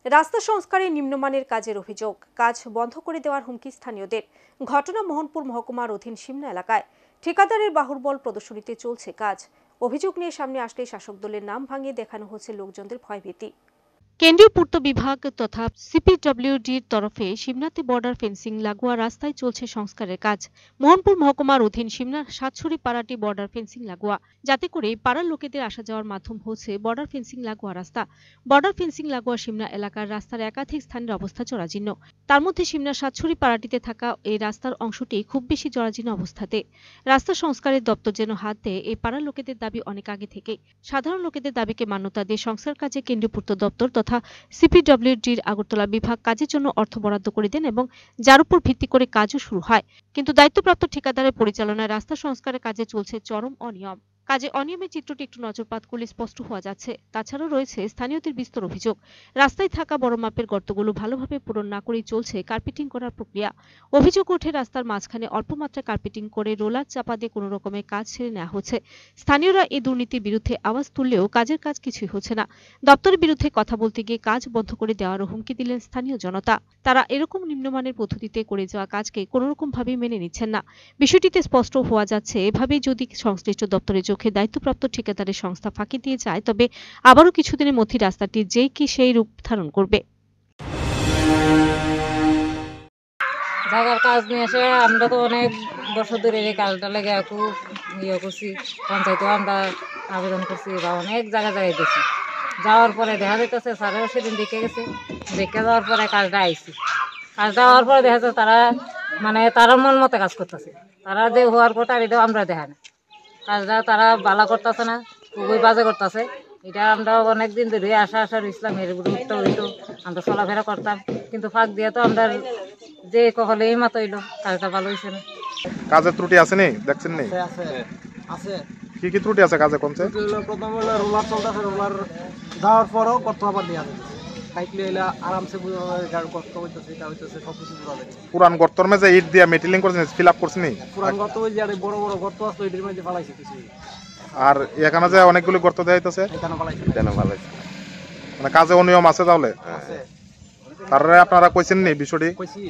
রাস্তা সংস্কারে নিম্নমানের কাজের অভিযোগ, কাজ বন্ধ করে দেওয়ার হুমকি স্থানীয়দের। ঘটনা মোহনপুর মহকুমার অধীন সিমনা এলাকায় ঠিকাদারের বাহুবল প্রদর্শনীতে চলছে কাজ। অভিযোগ নিয়ে সামনে আসলে শাসক দলের নাম ভাঙিয়ে দেখানো হচ্ছে লোকজনদের ভয়ভীতি। কেন্দ্রীয় পূর্ত বিভাগ তথা সিপিডব্লিউডির তরফে সিমনাতে বর্ডার ফেন্সিং লাগোয়া রাস্তায় চলছে সংস্কারের কাজ। মোহনপুর মহকুমার অধীন সিমনার সাতছড়ি পাড়াটি বর্ডার ফেন্সিং লাগোয়া, যাতে করে পাড়ার লোকেদের আসা যাওয়ার মাধ্যম হচ্ছে বর্ডার ফেন্সিং লাগোয়া রাস্তা। বর্ডার ফেন্সিং লাগোয়া সিমনা এলাকার রাস্তার একাধিক স্থানের অবস্থা জরাজীর্ণ। তার মধ্যে সিমনার সাতছড়ি পাড়াটিতে থাকা এই রাস্তার অংশটি খুব বেশি জরাজীর্ণ অবস্থাতে। রাস্তা সংস্কারের দপ্তর যেন হাত দেয়, এই পাড়ার লোকেদের দাবি অনেক আগে থেকে। সাধারণ লোকেদের দাবিকে মান্যতা দিয়ে সংস্কার কাজে কেন্দ্রীয় পূর্ত দপ্তর তথা সিপিডব্লিউডির আগরতলা বিভাগ কাজের জন্য অর্থ বরাদ্দ করে দেন এবং যার উপর ভিত্তি করে কাজও শুরু হয়। কিন্তু দায়িত্বপ্রাপ্ত ঠিকাদারের পরিচালনায় রাস্তা সংস্কারের কাজে চলছে চরম অনিয়ম। কাজে অনিয়মের চিত্রটি একটু নজরপাত করলে স্পষ্ট হওয়া যাচ্ছে। তাছাড়াও রয়েছে স্থানীয়দের বিস্তর অভিযোগ, রাস্তায় থাকা বড় মাপের গর্তগুলো ভালোভাবে পূরণ না করেই চলছে কার্পেটিং করার প্রক্রিয়া। অভিযোগ ওঠে, রাস্তার মাঝখানে অল্প মাত্রায় কার্পেটিং করে রোলার চাপা দিয়ে কোনো রকমের কাজ ছেড়ে নেওয়া হচ্ছে। স্থানীয়রা এই দুর্নীতির বিরুদ্ধে আওয়াজ তুললেও কাজের কাজ কিছুই হচ্ছে না। দপ্তরের বিরুদ্ধে কথা বলতে গিয়ে কাজ বন্ধ করে দেওয়ারও হুমকি দিলেন স্থানীয় জনতা। তারা এরকম নিম্নমানের পদ্ধতিতে করে যাওয়া কাজকে কোনোরকম ভাবেই মেনে নিচ্ছেন না। বিষয়টিতে স্পষ্ট হওয়া যাচ্ছে, এভাবেই যদি সংশ্লিষ্ট দপ্তরের চোখে দায়িত্বপ্রাপ্ত ঠিকাদারের সংস্থা ফাঁকি দিয়ে যায়, তবে আবারও কিছুদিনের মধ্যে রাস্তাটি যেই কি সেই রূপ ধারণ করবে। জায়গার কাজ নিয়ে এসে আমরা তো অনেক বছর ধরে এই কাজটা লেগে খুব করছি, পঞ্চায়েতেও আমরা আবেদন করছি বা অনেক জায়গায় গেছি। যাওয়ার পরে দেখা যাইতেছে স্যারেও সেদিন দেখে গেছে, দেখে যাওয়ার পরে কাজটা আইসি। কাজটা হওয়ার পরে দেখা যাচ্ছে তারা তারা মন মতো কাজ করতেছে। তারা যে হওয়ার কথা এটাও আমরা দেখা না। কাজটা তারা ভালো করতেছে না, খুবই বাজে করতেছে। এটা আমরা অনেকদিন ধরে আসা ইসলাম এর উঠতে হইতো, আমরা চলাফেরা করতাম, কিন্তু ফাঁক দিয়ে তো আমরা যে কখলে এই মাত্র হইলো, কাজটা ভালো হয়েছে না। কাজের ত্রুটি আছে নি দেখছেন নি? আছে। কি কি ত্রুটি আছে কাজে? কোনছে প্রথম হলো রোলার চলতেছে, রোলার যাওয়ার পরও কত আবার দেওয়া যাচ্ছে সাইকেলে এলে আরামসে গাড়ি কষ্ট হইতেছে, এটা হইতেছে সবকিছু পুরা যাচ্ছে। পুরান গর্তর মেঝে ইট দিয়া মেটিলিং করছেন, ফিল আপ করছেন নি? পুরান গর্ত ওই যে বড় বড় গর্ত আছে ওইটার মধ্যে ফালাইছে কিছু। আর এখানে যে অনেকগুলো গর্ত দেওয়া হইতেছে, এখানে ফালাইছে। মানে কাজে অনিয়ম আছে তাহলে? তারপরে আপনারা কইছেন নি বিষয়টি? কইছি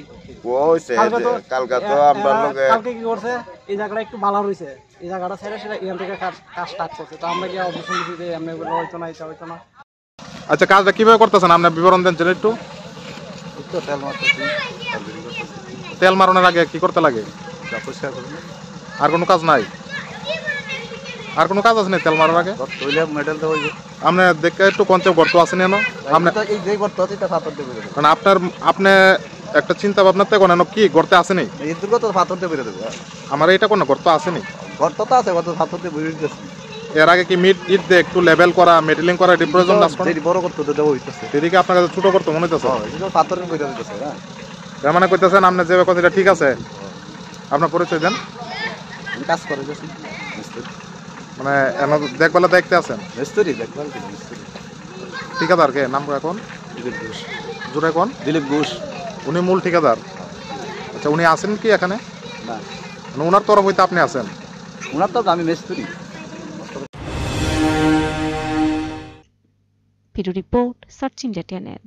কালকে তো আমরা লগে কালকে কি করছে, এই জায়গাটা একটু ভালো হইছে, এই জায়গাটা ছেড়ে সেটা এখান থেকে কাজ স্টার্ট করছে। তো আমরা কি অবশ্যই দিছি যে এমনি বলে হইতো না, এটা হইতো না। আচ্ছা, কাজটা কিভাবে করতেছেন আপনার বিবরণ দেন একটু। তেল মারতেছি, তেল মারানোর আগে কি করতে লাগে? আর কোনো কাজ নাই? আর কোনো কাজ আছে না তেল মারার আগে? মেডেল দেওয়া হইবে। আপনি দেখে একটু কঞ্চে গর্ত আছে না? এই যে গর্ত আছে এটা পাথর দিয়ে বেরোবে। মানে আপনি একটা চিন্তা ভাবনা থেকে কোনো কি গর্তে আছে নি? এই দুর্গত পাথর দিয়ে বেরোবে। আমার এটা কোনো গর্ত আছে নি? গর্ত তো আছে, গর্ত পাথর দিয়ে বেরিয়ে যাচ্ছে। এর আগে কি ইট দিয়ে একটু লেভেল করা, মেটেলিং করা এটি প্রয়োজন না? বড় গর্ত দেওয়া হইতেছে, এদিকে আপনার কাছে ছোট গর্ত মনে হইতেছে। পাথরের বেরিয়ে যাচ্ছে। তার মানে কইতেছেন আপনি যে কথা ঠিক আছে। আপনার পরিচয় দেন। কাজ করে যাচ্ছি মানে দেখবেলা দেখতে আছেন মিস্ত্রি, দেখবেন মিস্ত্রি। ঠিকাদার কে নাম এখন? দিলীপ ঘোষ। জোরে কোন? দিলীপ ঘোষ। উনি মূল ঠিকাদার? আচ্ছা, উনি আছেন কি এখানে? না, মানে ওনার তরফ হইতে আপনি আছেন? ওনার তো আমি মিস্ত্রি। Video report, search India channel.